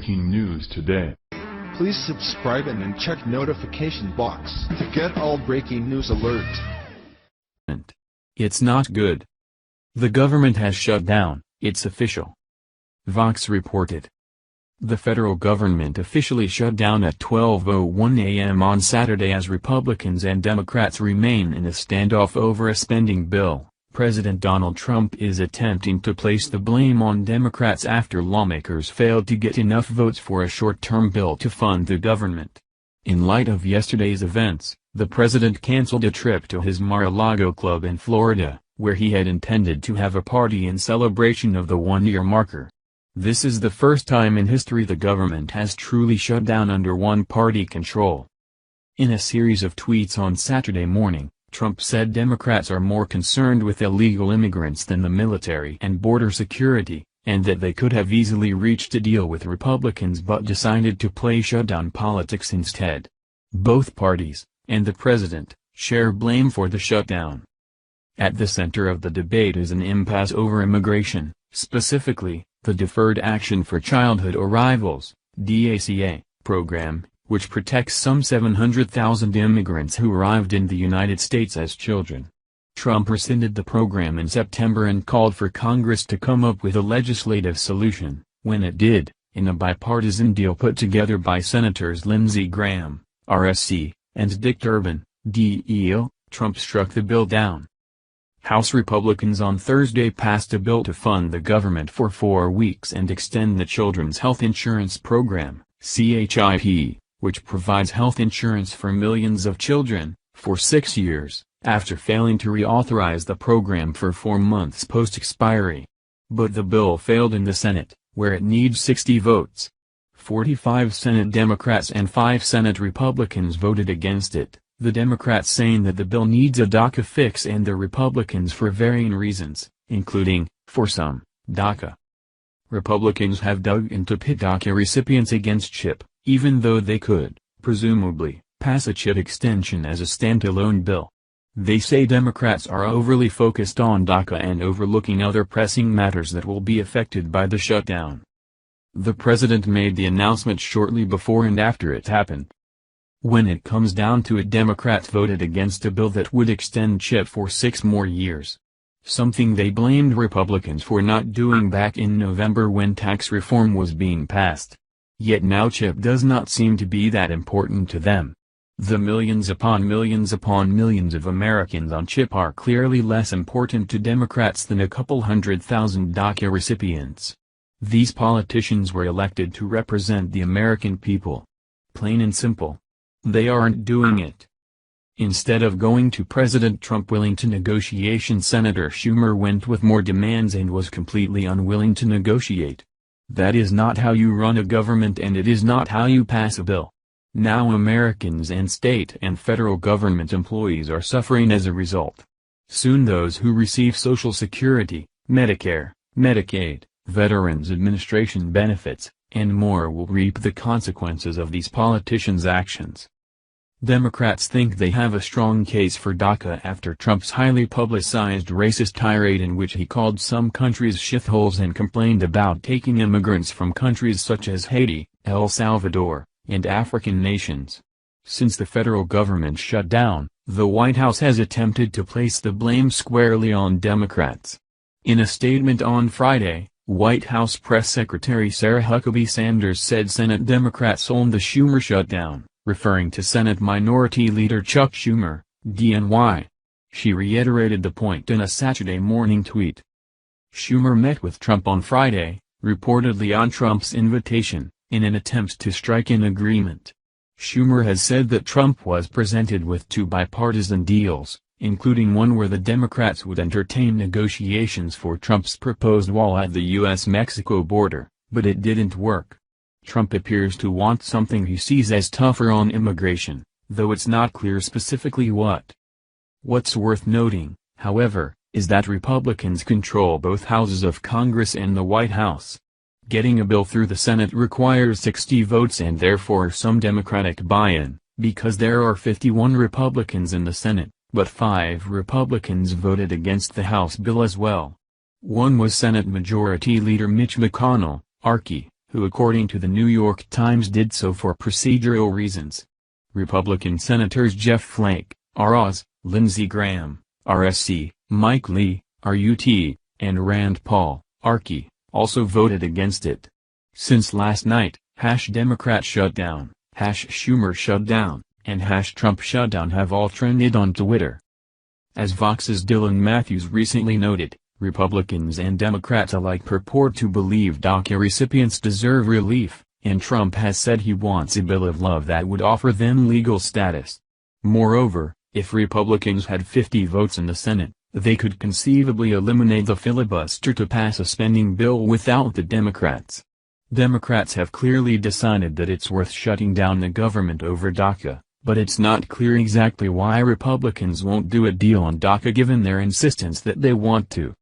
breaking news today. Please subscribe and then check notification box to get all breaking news alerts. It's not good. The government has shut down, it's official. Vox reported. The federal government officially shut down at 12:01 a.m. on Saturday as Republicans and Democrats remain in a standoff over a spending bill. President Donald Trump is attempting to place the blame on Democrats after lawmakers failed to get enough votes for a short-term bill to fund the government. In light of yesterday's events, the president canceled a trip to his Mar-a-Lago club in Florida, where he had intended to have a party in celebration of the one-year marker. This is the first time in history the government has truly shut down under one-party control. In a series of tweets on Saturday morning, Trump said Democrats are more concerned with illegal immigrants than the military and border security, and that they could have easily reached a deal with Republicans but decided to play shutdown politics instead. Both parties, and the president, share blame for the shutdown. At the center of the debate is an impasse over immigration, specifically, the Deferred Action for Childhood Arrivals (DACA) program, which protects some 700,000 immigrants who arrived in the United States as children. Trump rescinded the program in September and called for Congress to come up with a legislative solution. When it did, in a bipartisan deal put together by Senators Lindsey Graham, RSC, and Dick Durbin, DEO, Trump struck the bill down. House Republicans on Thursday passed a bill to fund the government for 4 weeks and extend the Children's Health Insurance Program, CHIP, which provides health insurance for millions of children, for 6 years, after failing to reauthorize the program for 4 months post-expiry. But the bill failed in the Senate, where it needs 60 votes. 45 Senate Democrats and 5 Senate Republicans voted against it, the Democrats saying that the bill needs a DACA fix and the Republicans for varying reasons, including, for some, DACA. Republicans have dug into pit DACA recipients against CHIP, even though they could, presumably, pass a CHIP extension as a standalone bill. They say Democrats are overly focused on DACA and overlooking other pressing matters that will be affected by the shutdown. The president made the announcement shortly before and after it happened. When it comes down to it, Democrats voted against a bill that would extend CHIP for 6 more years. Something they blamed Republicans for not doing back in November when tax reform was being passed. Yet now CHIP does not seem to be that important to them. The millions upon millions of Americans on CHIP are clearly less important to Democrats than a couple 100,000 DACA recipients. These politicians were elected to represent the American people. Plain and simple. They aren't doing it. Instead of going to President Trump willing to negotiation, Senator Schumer went with more demands and was completely unwilling to negotiate. That is not how you run a government, and it is not how you pass a bill. Now Americans and state and federal government employees are suffering as a result. Soon those who receive Social Security, Medicare, Medicaid, Veterans Administration benefits, and more will reap the consequences of these politicians' actions. Democrats think they have a strong case for DACA after Trump's highly publicized racist tirade in which he called some countries shitholes and complained about taking immigrants from countries such as Haiti, El Salvador, and African nations. Since the federal government shut down, the White House has attempted to place the blame squarely on Democrats. In a statement on Friday, White House Press Secretary Sarah Huckabee Sanders said Senate Democrats owned the Schumer shutdown, referring to Senate Minority Leader Chuck Schumer, DNY. She reiterated the point in a Saturday morning tweet. Schumer met with Trump on Friday, reportedly on Trump's invitation, in an attempt to strike an agreement. Schumer has said that Trump was presented with 2 bipartisan deals, including one where the Democrats would entertain negotiations for Trump's proposed wall at the U.S.-Mexico border, but it didn't work. Trump appears to want something he sees as tougher on immigration, though it's not clear specifically what. What's worth noting, however, is that Republicans control both houses of Congress and the White House. Getting a bill through the Senate requires 60 votes and therefore some Democratic buy-in, because there are 51 Republicans in the Senate, but 5 Republicans voted against the House bill as well. One was Senate Majority Leader Mitch McConnell, Archie, who according to the New York Times did so for procedural reasons. Republican Senators Jeff Flake, ROS, Lindsey Graham, RSC, Mike Lee, RUT, and Rand Paul, RK, also voted against it. Since last night, #Democrat shutdown, #Schumer shutdown, and #Trump shutdown have all trended on Twitter. As Vox's Dylan Matthews recently noted, Republicans and Democrats alike purport to believe DACA recipients deserve relief, and Trump has said he wants a bill of love that would offer them legal status. Moreover, if Republicans had 50 votes in the Senate, they could conceivably eliminate the filibuster to pass a spending bill without the Democrats. Democrats have clearly decided that it's worth shutting down the government over DACA, but it's not clear exactly why Republicans won't do a deal on DACA given their insistence that they want to.